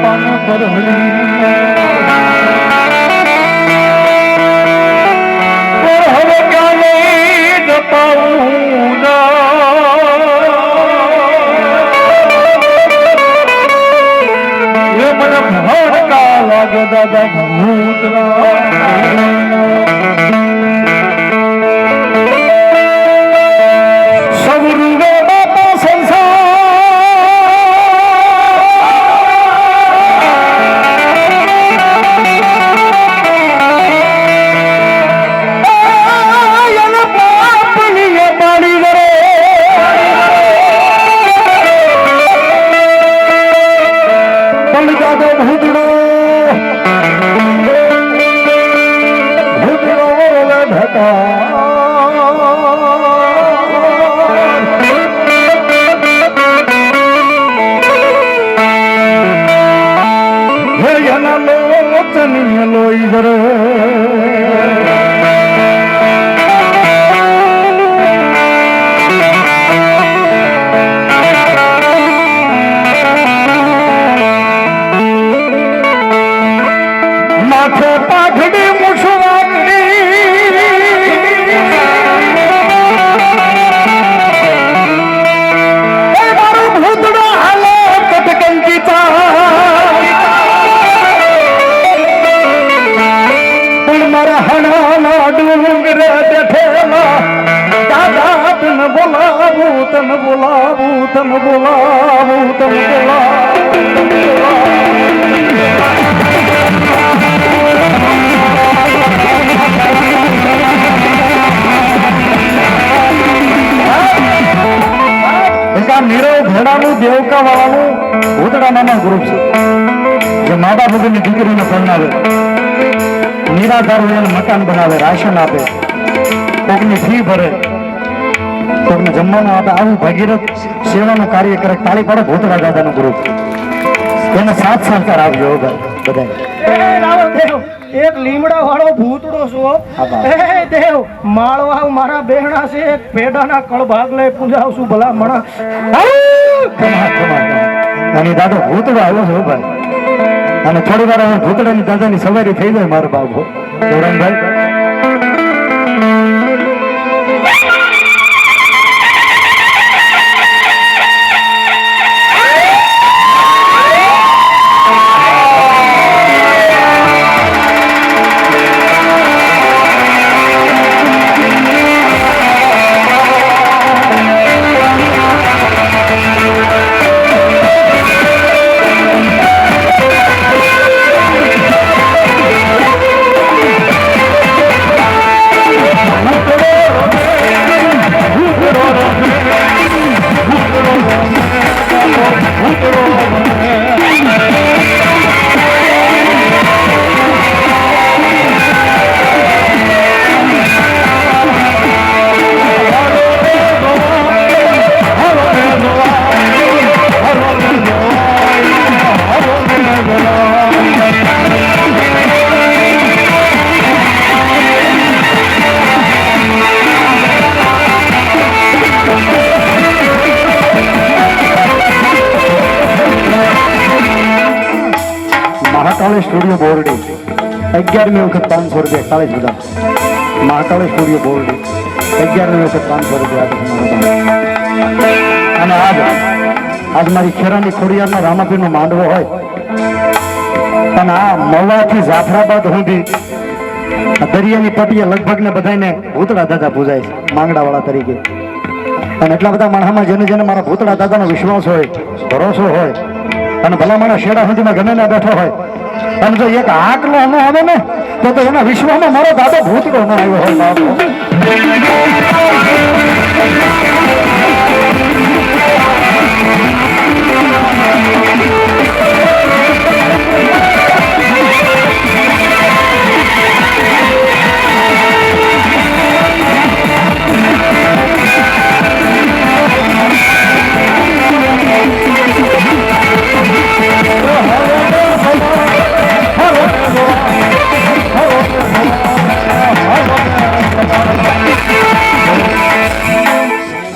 પાન પરહરી હવે ક્યારે જપાવું એ મને ભડકા લાગે દાદા ભૂતરા દેવકા વાળાનું ભૂતડા નાના ગ્રુપ છે જે મા બાપ વગરની દીકરીને પરણાવે, નિરાધાર એને મકાન બનાવે, રાશન આપે, કોકની ફી ભરે, કોકને જમવાનું આપે, આવું ભગીરથ સેવાનું કાર્ય કરે. તાળી પાડે ભૂતડા દાદાનું ગ્રુપ, એને સાથ સહકાર આવ્યો બધા. એક લીમડા વાળો ભૂતડો છો એ દેવ માળવા મારા બેહણા છે, એક પેડાના કળભાગ લઈ પૂજાવશું ભલા મણા. અને દાદો ભૂતડો આવ્યો છે ભાઈ, અને થોડી વાર ભૂતડાની દાદાની સવારી થઈ જાય મારો બાબો ગૌરંગભાઈ. મહાકાળી સ્ટુડિયો બોરડી 11મી વખત 500 રૂપિયા 41 બધા. મહાકાળી સ્ટુડિયો બોરડી 11મી વખત 500 રૂપિયા. અને આજ મારી ખેરાની ખોડિયારનો રામાપીરનો માંડવો હોય, અને આ મવાથી જાફરાબાદ સુધી દરિયાની પટીએ લગભગ ને બધાને ભૂતડા દાદા પૂજાય છે માંગડા વાળા તરીકે. અને એટલા બધા માણસમાં જેને જેને મારા ભૂતડા દાદાનો વિશ્વાસ હોય, ભરોસો હોય, અને ભલા માણસ શેડા સુધીમાં ગમે ના બેઠો હોય, અને જો એક આંકનો ન આવે ને તો એના વિશ્વમાં મારો દાદો ભૂતડો ન આવ્યો હોય.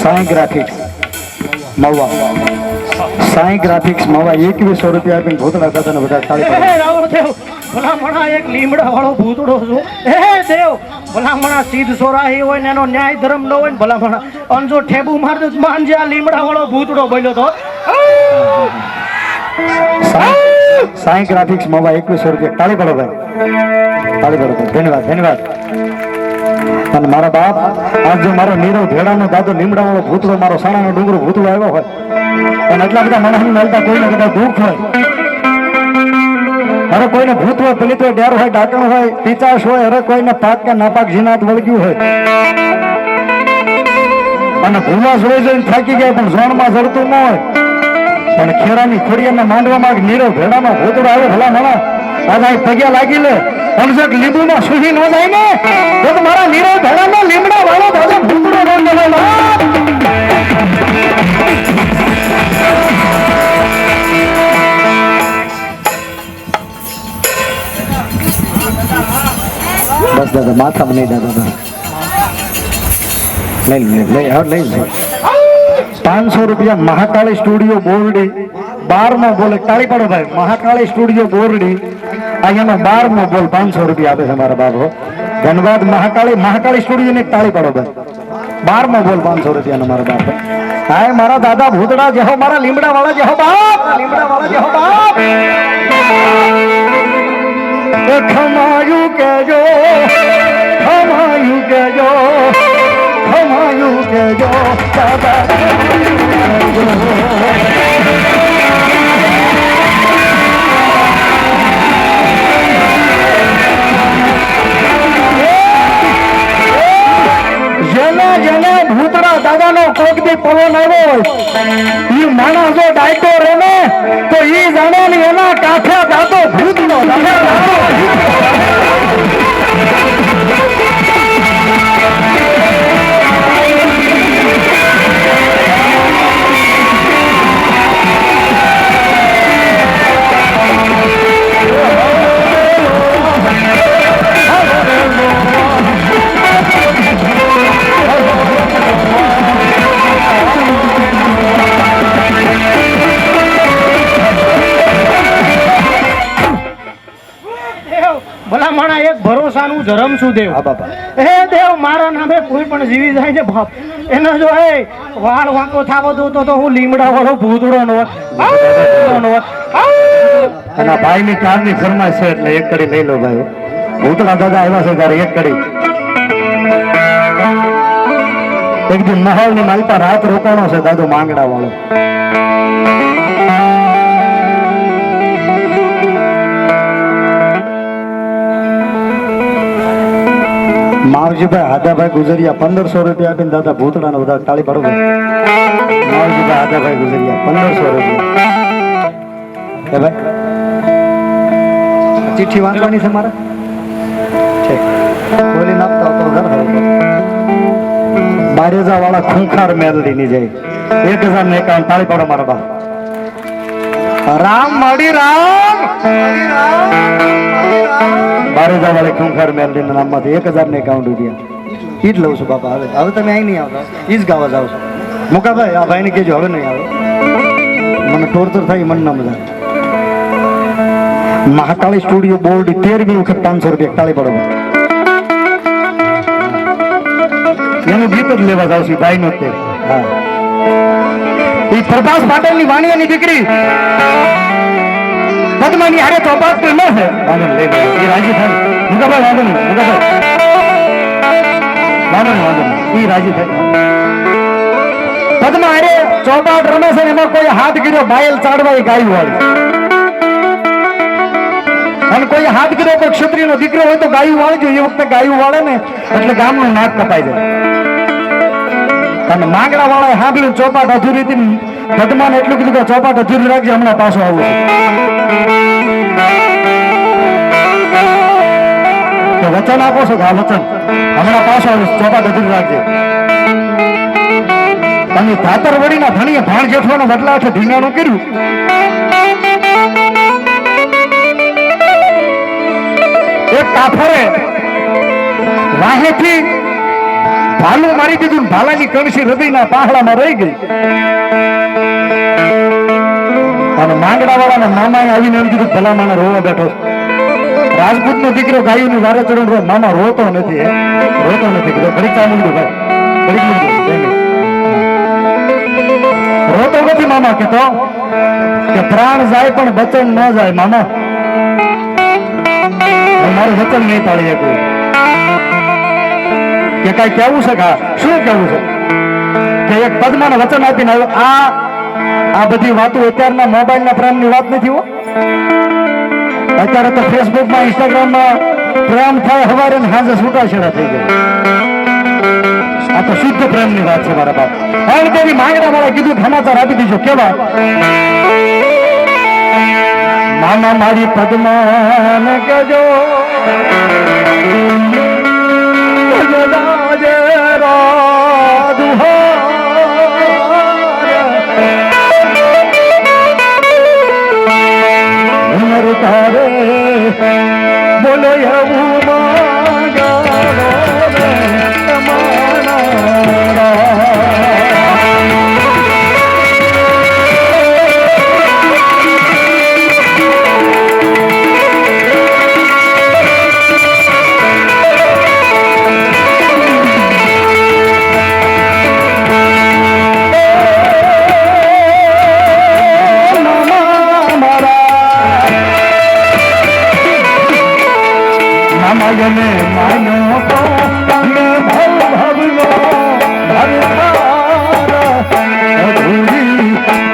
સાંઈ ગ્રાફિક્સ મહુવા, સાઈ ગ્રાફિક્સ મવા 2100 રૂપિયા આપીને ભૂતળા દાદાને બધા તાળી પાડો. રાવણ દેવ ભલામણા એક લીમડા વાળો ભૂતડો છું દેવ ભલામણા સીધ સોરાહી હોય ને એનો ન્યાય ધર્મ ન હોય ને ભલામણા અંજો ઠેબુ માર દે માનજે આ લીમડા વાળો ભૂતડો બોલ્યો તો સાઈ ગ્રાફિક્સ મવા 2100 રૂપિયા તાળી પાડો ભાઈ, તાળી પાડો ભાઈ. ધન્યવાદ ધન્યવાદ. અને મારા બાપ આજ જો મારો નીરવ ભેડાનો દાદો લીમડા વાળો ભૂતળો મારો સાણાનો ડુંગરો ભૂતળો આવ્યો હોય અને એટલા બધા માણસને મળતા કોઈને કદાચ દુઃખ હોય, અરે કોઈને ભૂત હોય, પલિત હોય, ડેર હોય, ડાકણ હોય, પિચાશ હોય, અરે કોઈને પાક કે નાપાક જીનાત વળગ્યું હોય અને ભૂલા જોઈ જોઈને થાકી ગયા પણ ઝોનમાં જડતું ન હોય પણ ખેરાની ખોડિયાના માંડવામાં નીરવ ભેડાનો ભૂતળો આવ્યો ભલા માણા આજ અહીં પગ્યા લાગી લે અને જો લીંબુમાં સુહી ન જાય ને તો મારા નીરવ ભેડાનો લીમડા વાળો દાદો ભૂતળો ન લેવાનો. બસ દાદા માથામાં નહીં દાદા લઈ 500 રૂપિયા મહાકાળી સ્ટુડિયો બોરડી 12મો બોલ. તાળી પાડો ભાઈ. મહાકાળી સ્ટુડિયો બોરડી અહીંયાનો 12મો બોલ 500 રૂપિયા આપે છે મારા બાબો. ધન્યવાદ મહાકાળી સ્ટુડિયો ને તાળી પાડો ભાઈ. 12મો બોલ 500 રૂપિયાનો મારા બાપ. હાય મારા દાદા ભૂતડા જેહો મારા લીમડા વાળા જેહો બાપ, લીમડા વાળા જેહો બાપ. ખમાયું કેજો, ખમાયું કેજો, ખમાયું કેજો દાદા. જેને ભૂતડા દાદાનો કોક દી પવન આવ્યો ઈ માણસ જો ડાયટો રેને તો ઈ જાણે ને એના કાંઠે દાદો ભૂતનો ભલામણા એક ભરોસાનું ધર્મ શું દેવ. હે દેવ મારા નામે કોઈ પણ જીવી જાય ને બાપ એને જો હે વાળ વાંકો થાવો દો તો હું લીમડા વાળો ભૂતડો નો અને ભાઈ ની કાર ની ફરમાઈશ છે એટલે એક કડી લઈ લો ભાઈ. ભૂતડા દાદા આવ્યા છે ત્યારે એક કડી એક દિન મહોલ ની માલપા રાત રોકાણો છે દાદો માંગડા વાળો. માવજીભાઈ હાદાભાઈ ગુજરિયા 1500 રૂપિયા આપીને દાદા ભૂતડાનો બધા તાળી પાડો. માવજીભાઈ હાદાભાઈ ગુજરિયા 1500 રૂપિયા. હે ભાઈ ચિઠ્ઠી વાંચવાની છે મારે ઠીક બોલી નાખતા તો ઘર હોય. બારેજા વાળા ખૂંખાર મેલડી ની જાય 1051 તાળી પાડો મારા બા. રામ મળી રામ બારેજા વાળે ખૂંખાર મેલડી ના નામમાંથી 1051 રૂપિયા ઈ જ લઉં છું બાપા. હવે તમે અહીં નહીં આવતા ઈ જ ગાવા જાવ છો. મુકાભાઈ આ ભાઈ ને કહેજો હવે નહીં આવે મને ટોર્ચર થાય મન ના મજા. મહાકાળી સ્ટુડિયો બોર્ડ 13મી વખત 500 રૂપિયા તાળી પડો. એનું ગીત જ લેવા જાવ છું ભાઈ નો તે. હા એ પ્રભાસ પાટેલ ની વાણિયાની દીકરી પદ્માની હારે ચોપાટ ન છે. વાંધો લઈ લો એ રાજી થાય. મુકાભાઈ વાંધો નહીં. મુકાભાઈ વાંધો નહીં એ રાજી થાય. પદ્મા હારે ચોપાટ રમે છે એમાં કોઈ હાથ ગીરો બાયલ ચાડવા એ ગાયું વાળી અને કોઈ હાથ ગીરો કોઈ ક્ષત્રિય નો દીકરો હોય તો ગાયું વાળજો. એ વખતે ગાયું વાળે ને એટલે ગામનું નાક કપાઈ જાય. અને માંગડા વાળા સાંભળ્યું ચોપાટ અધૂરી હતી. પદ્માને એટલું કીધું કે ચોપાટ અધૂરી રાખજે હમણાં પાછો આવું છે. વચન આપો છો કે આ વચન હમણાં પાછો આવીશ ચોપાટ અધૂરી રાખજે. અને ધાતર વડીના ધણીએ ભાણ જેઠવાનો બદલા છે ધીંગાણું કર્યું. એક કાફરે વાહેથી ભાલું મારી દીધું. ભાલાની કણસી હૃદયના પાહડામાં રહી ગઈ. અને માંગડા વાળાના મામાએ આવીને એમ કીધું ભલા માણસ રોવા બેઠો રાજપૂત નો દીકરો ગાયોની વારે ચડો મામા રોતો નથી રોતો નથી કીધું ઘડીક ચામુંડું ભાઈ ઘડીક રોતો નથી મામા કીધો કે પ્રાણ જાય પણ વચન ન જાય મામા મારું વચન નહીં પાડી શકું કે કઈ કેવું છે કા શું કેવું છે કે એક પદ્માને વચન આપીને આવ્યો આ બધી વાતો અત્યારના મોબાઈલના પ્રેમની વાત નથી હો અત્યારે તો ફેસબુકમાં ઇન્સ્ટાગ્રામમાં પ્રેમ થાય હવારે ને સાંજે છૂટાછેડા થઈ જાય આ તો શુદ્ધ પ્રેમની વાત છે મારા બાપ કારણ કે માંગડા વાળા કીધું સમાચાર આપી દીધો કેવા મામા મારી પદ્માને કહેજો તારે બોલો એવું માનો તો ભવ ભવનો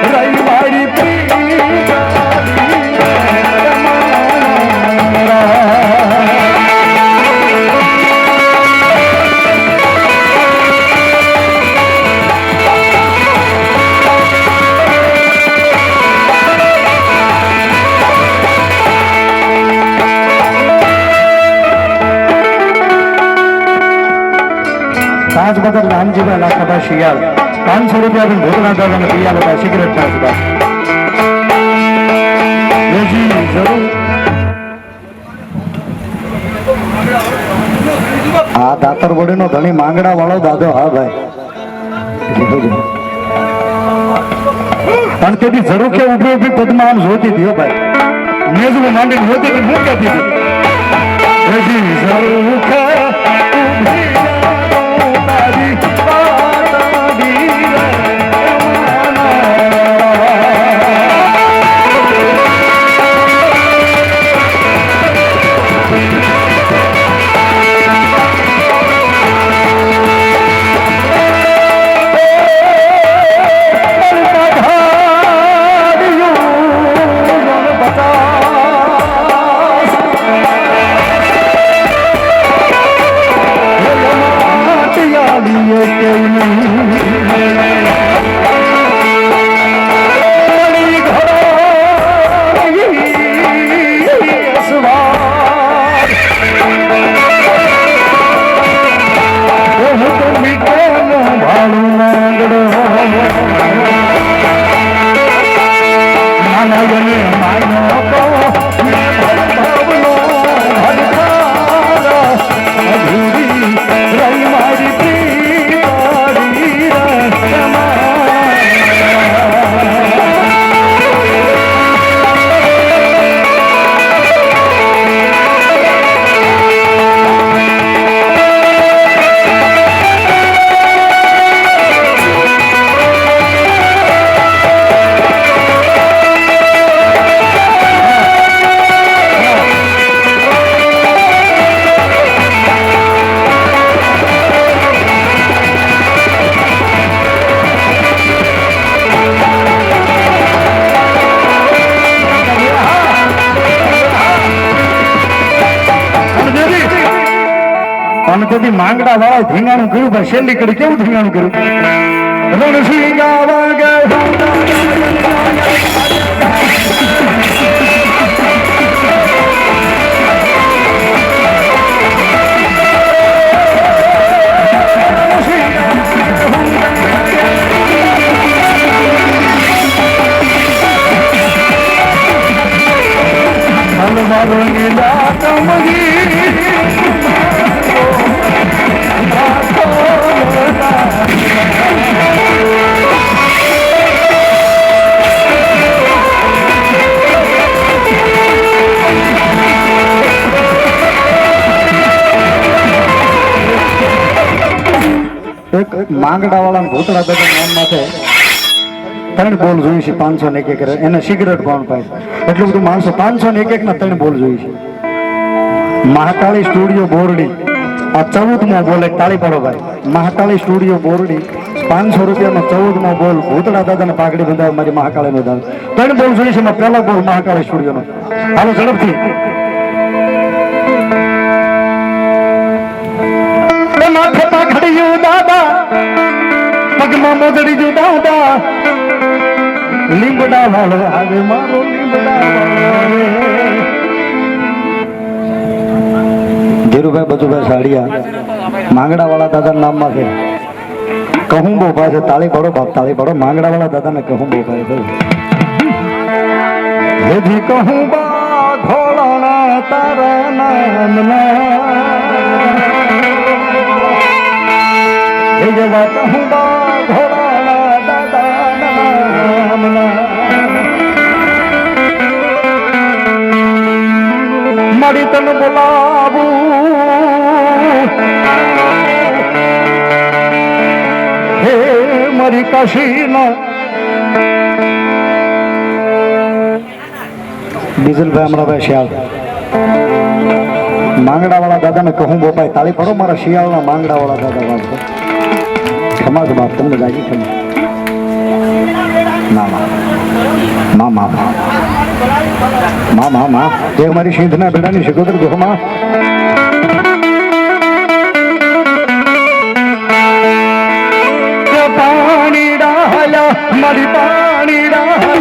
રવિવારી પાંચ બદલ રામજીભાઈ લાખાબા શિયાળ 500 રૂપિયા પણ ભોગના દાદાને પિયા બધા સિગરેટ ના જરૂર આ દાતર વડીનો ધણી માંગડા વાળો દાદો હા ભાઈ પણ તેથી જરૂર કે ઉભી ઉભી પદમાં આમ જોતી હતી ભાઈ મેજમાં માંડીને જોતી હતી હું કહેતી હતી જરૂર કે અને તેથી માંગડા વાળા ધીંગાણું કર્યું ભાઈ છેલ્લી કડી કેવું ધીંગાણું કર્યું રણસિંહ એક માંગડા વાળા ભૂતળા દાદા નામ માટે 3 બોલ જોઈએ છે 500 ને એક એને સિગરેટ કોણ પાય એટલું બધું માણસો 500 ને એક ના 3 બોલ જોઈએ છે મહાકાળી સ્ટુડિયો બોરડી આ 14મો બોલ એક તાળી પાડો ભાઈ મહાકાળી સ્ટુડિયો બોરડી 500 રૂપિયાનો 14મો બોલ ભૂતળા દાદાને પાઘડી બંધાવે મારી મહાકાળી નો દાદા 3 બોલ જોઈએ છે એમાં પહેલો બોલ મહાકાળી સ્ટુડિયો નો હાલો ઝડપથી માથે પાઘડીયું દાદા પગમાં મોજડી જો દાદા લીંબડા વાળો આવે મારો લીંબડા વાળો ધીરુભાઈ બચુભાઈ સાડિયા માંગડા વાળા દાદા નામમાં છે કહું બહુ પાસે તાળી પાડો બાપ તાળી પાડો માંગડા વાળા દાદા ને કહું બહુ પાસે હેજી કહું બા ઘોડાના તારા નામના હે જવા કહું બા ઘોડાના દાદા નામના મારી તને બોલાવું હે મારી કાશીના ડીઝલભાઈ અમરાભાઈ શિયાળ માંગડા વાળા દાદા ને કહું બોપાય તાળી પડો મારા શિયાળના માંગડા વાળા દાદા વાળો ખમાજ બાપ તમને લાગી ખમી ના માં માં માં માં માં જે મારી સિંધના બેડાની શિકોતર ગુહમાં પાણી ડાહલા મારી પાણી ડાહલા